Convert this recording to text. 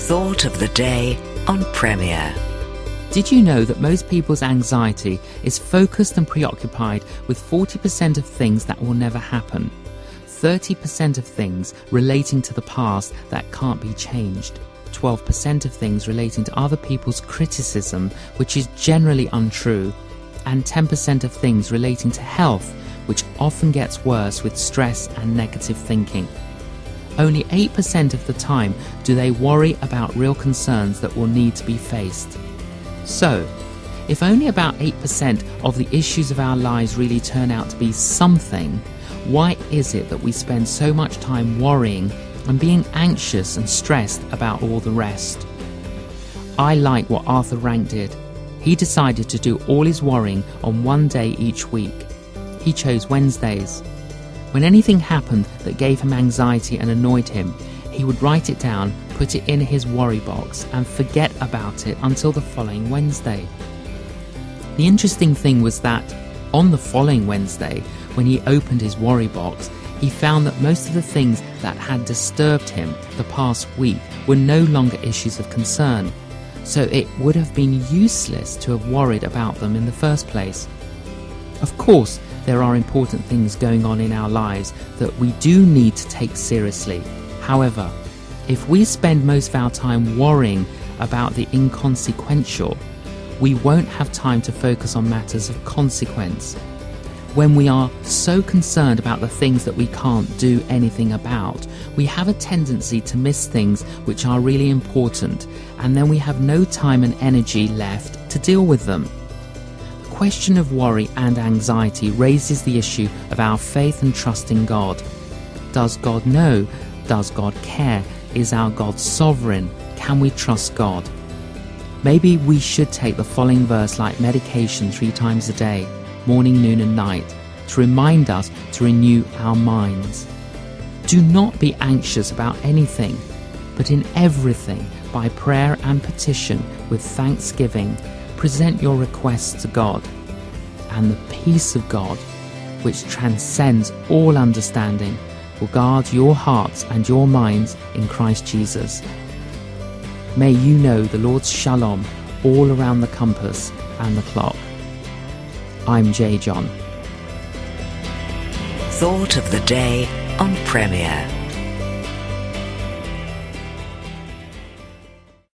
Thought of the day on Premier. Did you know that most people's anxiety is focused and preoccupied with 40% of things that will never happen, 30% of things relating to the past that can't be changed, 12% of things relating to other people's criticism, which is generally untrue, and 10% of things relating to health, which often gets worse with stress and negative thinking. Only 8% of the time do they worry about real concerns that will need to be faced. So, if only about 8% of the issues of our lives really turn out to be something, why is it that we spend so much time worrying and being anxious and stressed about all the rest? I like what Arthur Rank did. He decided to do all his worrying on one day each week. He chose Wednesdays. When anything happened that gave him anxiety and annoyed him, he would write it down, put it in his worry box, and forget about it until the following Wednesday. The interesting thing was that, on the following Wednesday, when he opened his worry box, he found that most of the things that had disturbed him the past week were no longer issues of concern, so it would have been useless to have worried about them in the first place. Of course, there are important things going on in our lives that we do need to take seriously. However, if we spend most of our time worrying about the inconsequential, we won't have time to focus on matters of consequence. When we are so concerned about the things that we can't do anything about, we have a tendency to miss things which are really important, and then we have no time and energy left to deal with them. The question of worry and anxiety raises the issue of our faith and trust in God. Does God know? Does God care? Is our God sovereign? Can we trust God? Maybe we should take the following verse like medication 3 times a day, morning, noon and night, to remind us to renew our minds. Do not be anxious about anything, but in everything, by prayer and petition, with thanksgiving, present your requests to God, and the peace of God, which transcends all understanding, will guard your hearts and your minds in Christ Jesus. May you know the Lord's shalom all around the compass and the clock. I'm J.John. Thought of the day on Premier.